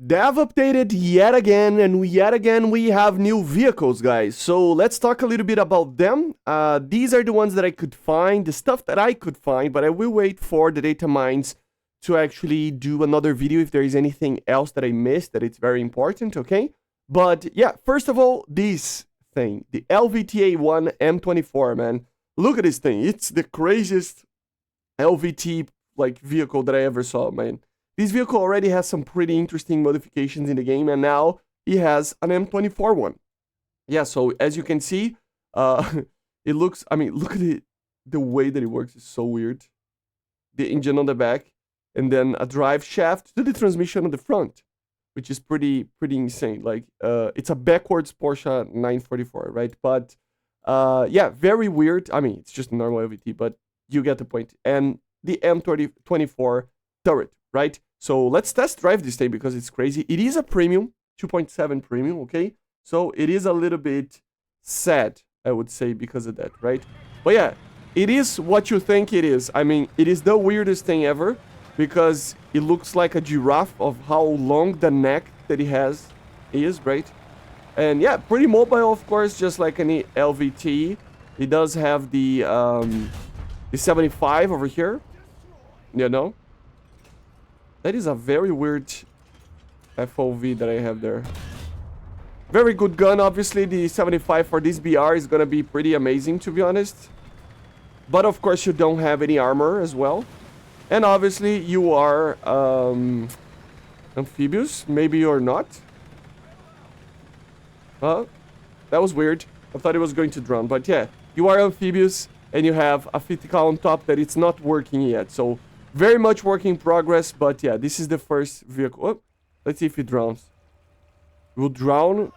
Dev updated yet again, and yet again we have new vehicles, guys. So let's talk a little bit about them. These are the ones that I could find, the stuff that I could find, but I will wait for the data mines to actually do another video if there is anything else that I missed that it's very important, okay? But yeah, first of all, this thing, the LVTA-1 M24, man. Look at this thing. It's the craziest LVT like vehicle that I ever saw, man. This vehicle already has some pretty interesting modifications in the game, and now he has an M24 one. Yeah, so as you can see, it looks, I mean, look at it. The way that it works is so weird. The engine on the back, and then a drive shaft to the transmission on the front, which is pretty insane. Like, it's a backwards Porsche 944, right? But, yeah, very weird. I mean, it's just a normal LVT, but you get the point. And the M24 turret, right? So let's test drive this thing because it's crazy. It is a premium, 2.7 premium, okay? So it is a little bit sad, I would say, because of that, right? But yeah, it is what you think it is. I mean, it is the weirdest thing ever because it looks like a giraffe of how long the neck that it has is, right? And yeah, pretty mobile, of course, just like any LVT. It does have the 75 over here, you know? That is a very weird FOV that I have there. Very good gun, obviously. The 75 for this BR is gonna be pretty amazing, to be honest. But of course, you don't have any armor as well. And obviously, you are amphibious. Maybe you're not. Huh? That was weird. I thought it was going to drown. But yeah, you are amphibious. And you have a 50cal on top that it's not working yet. So, very much work in progress. But yeah, this is the first vehicle. Oh, let's see if it drowns. It will drown.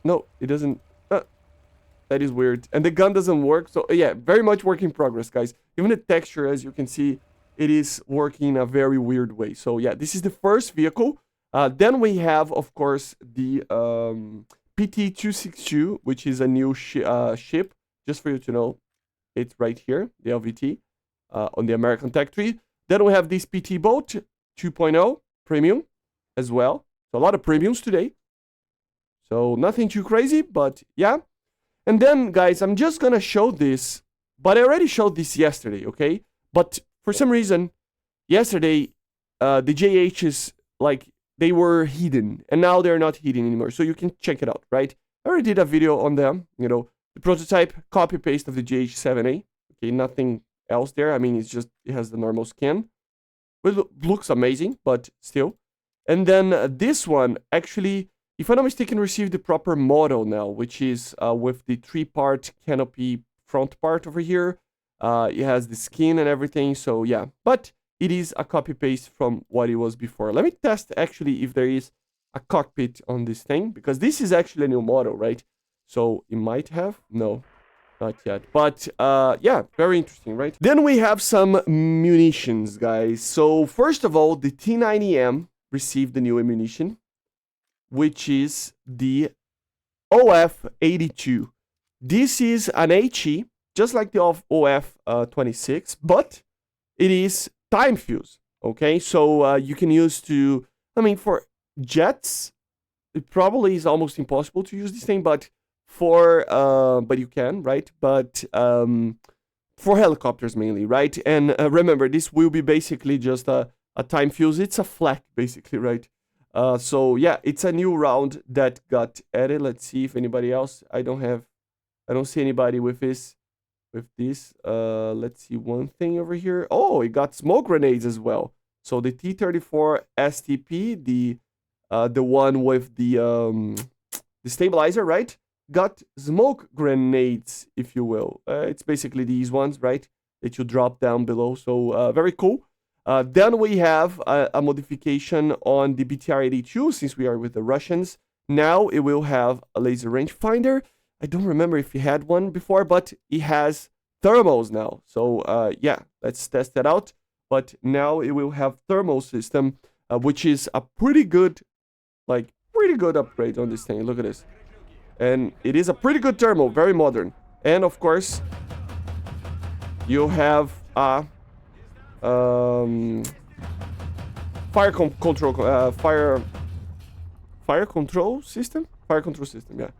No, it doesn't. That is weird. And the gun doesn't work. So yeah, very much work in progress, guys. Even the texture, as you can see, it is working in a very weird way. So yeah, this is the first vehicle. Then we have, of course, the PT-262, which is a new ship. Just for you to know. It's right here, the LVT, on the American Tech Tree. Then we have this PT boat, 2.0 premium as well. So a lot of premiums today. So nothing too crazy, but yeah. And then, guys, I'm just going to show this. But I already showed this yesterday, okay? But for some reason, yesterday, the JHs, like, they were hidden. And now they're not hidden anymore. So you can check it out, right? I already did a video on them, you know. The prototype, copy-paste of the JH7A. Okay, nothing else there. I mean, it's just, it has the normal skin. It looks amazing, but still. And then this one, actually, if I'm not mistaken, received the proper model now, which is with the 3-part canopy front part over here. It has the skin and everything, so yeah. But it is a copy-paste from what it was before. Let me test, actually, if there is a cockpit on this thing, because this is actually a new model, right? So, it might have? No, not yet. But, yeah, very interesting, right? Then we have some munitions, guys. So, first of all, the T90M received the new ammunition, which is the OF82. This is an HE, just like the OF26, but it is time fuse, okay? So, you can use to, I mean, for jets, it probably is almost impossible to use this thing, but but you can, right? But for helicopters mainly, right? And remember, this will be basically just a time fuse. It's a flak, basically, right? So yeah, it's a new round that got added. Let's see if anybody else. I don't see anybody with this. Let's see one thing over here. Oh, it got smoke grenades as well. So the T-34 STP, the one with the stabilizer, right? Got smoke grenades, if you will. It's basically these ones, right? That you drop down below. So very cool. Then we have a modification on the BTR-82, since we are with the Russians. Now it will have a laser rangefinder. I don't remember if it had one before, but it has thermals now. So yeah, let's test that out. But now it will have thermal system, which is a pretty good upgrade on this thing. Look at this. And it is a pretty good thermal, very modern. And of course, you have a fire control, fire control system? Fire control system, yeah.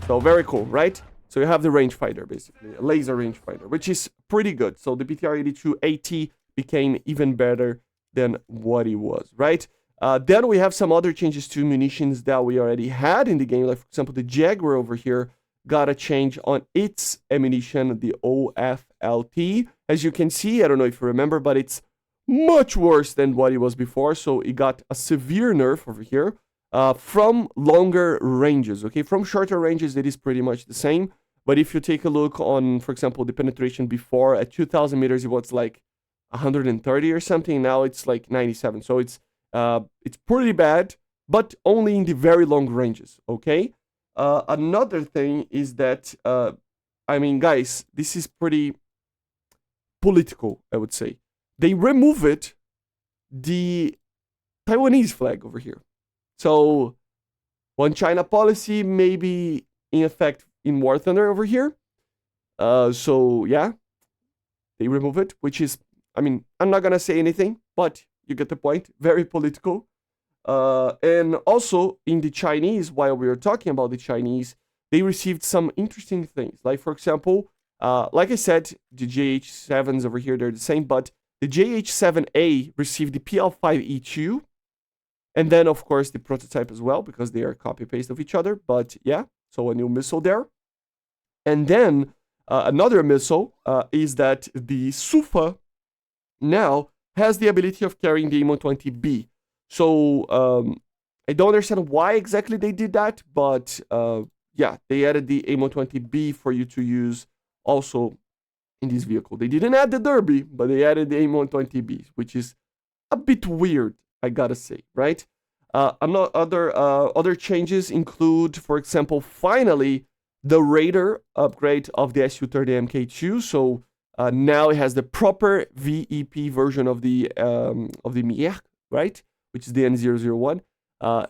So very cool, right? So you have the rangefinder, basically, a laser rangefinder, which is pretty good. So the PTR-82 AT became even better than what it was, right? Then we have some other changes to munitions that we already had in the game. Like, for example, the Jaguar over here got a change on its ammunition, the OFLT. As you can see, I don't know if you remember, but it's much worse than what it was before. So it got a severe nerf over here. From longer ranges, okay? From shorter ranges, it is pretty much the same. But if you take a look on, for example, the penetration before, at 2,000 meters, it was like 130 or something. Now it's like 97. So it's pretty bad, but only in the very long ranges, okay? Another thing is that, I mean, guys, this is pretty political, I would say. They removed the Taiwanese flag over here. So, One China policy may be in effect in War Thunder over here. So, yeah, they remove it, which is, I mean, I'm not going to say anything, but you get the point. Very political. And also, in the Chinese, while we were talking about the Chinese, they received some interesting things. Like, for example, like I said, the JH7s over here, they're the same, but the JH7A received the PL5E2. And then, of course, the prototype as well, because they are copy-paste of each other. But yeah, so a new missile there. And then another missile is that the Sufa now has the ability of carrying the AIM-120B. So I don't understand why exactly they did that, but yeah, they added the AIM-120B for you to use also in this vehicle. They didn't add the Derby, but they added the AIM-120B, which is a bit weird, I gotta say, right? Other changes include, for example, finally, the radar upgrade of the Su-30 Mk2. So now it has the proper VEP version of the Mir, right? Which is the N001.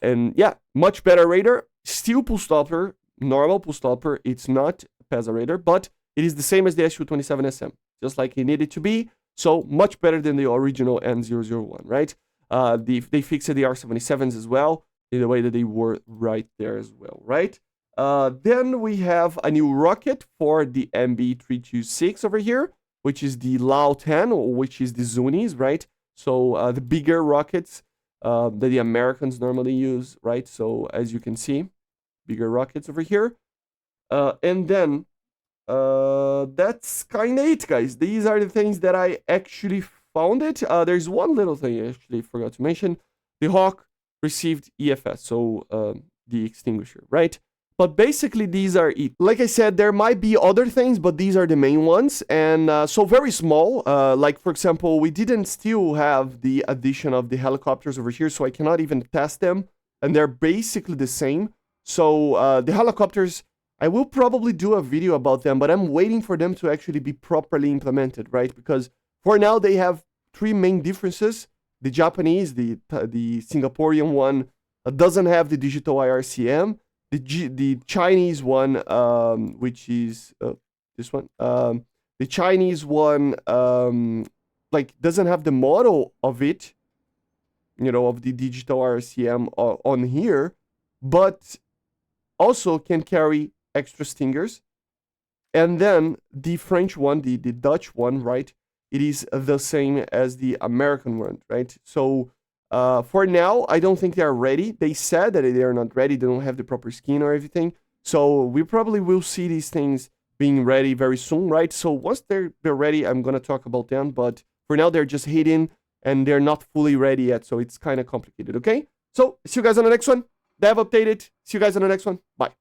And yeah, much better radar. Still pull stopper, normal pull stopper. It's not PESA radar, but it is the same as the Su-27SM, just like it needed to be. So much better than the original N001, right? They fixed the R77s as well in the way that they were right there as well, right? Then we have a new rocket for the MB326 over here, which is the Lao 10, which is the Zunis, right? So the bigger rockets that the Americans normally use, right? So as you can see, bigger rockets over here. And then that's kind of it, guys. These are the things that I actually found it. There's one little thing I actually forgot to mention. The Hawk received EFS, so the extinguisher, right? But basically, these are it. Like I said, there might be other things, but these are the main ones. And so very small. Like, for example, we didn't still have the addition of the helicopters over here, so I cannot even test them. And they're basically the same. So the helicopters, I will probably do a video about them, but I'm waiting for them to actually be properly implemented, right? Because for now, they have three main differences. The Japanese, the Singaporean one, doesn't have the digital IRCM. The Chinese one, which is this one, the Chinese one, like doesn't have the model of it, you know, of the digital RCM on here, but also can carry extra stingers. And then the French one, the Dutch one, right? It is the same as the American one, right? So for now, I don't think they are ready. They said that they are not ready. They don't have the proper skin or everything. So we probably will see these things being ready very soon, right? So once they're ready, I'm going to talk about them. But for now, they're just hidden and they're not fully ready yet. So it's kind of complicated, okay? So see you guys on the next one. Dev updated. See you guys on the next one. Bye.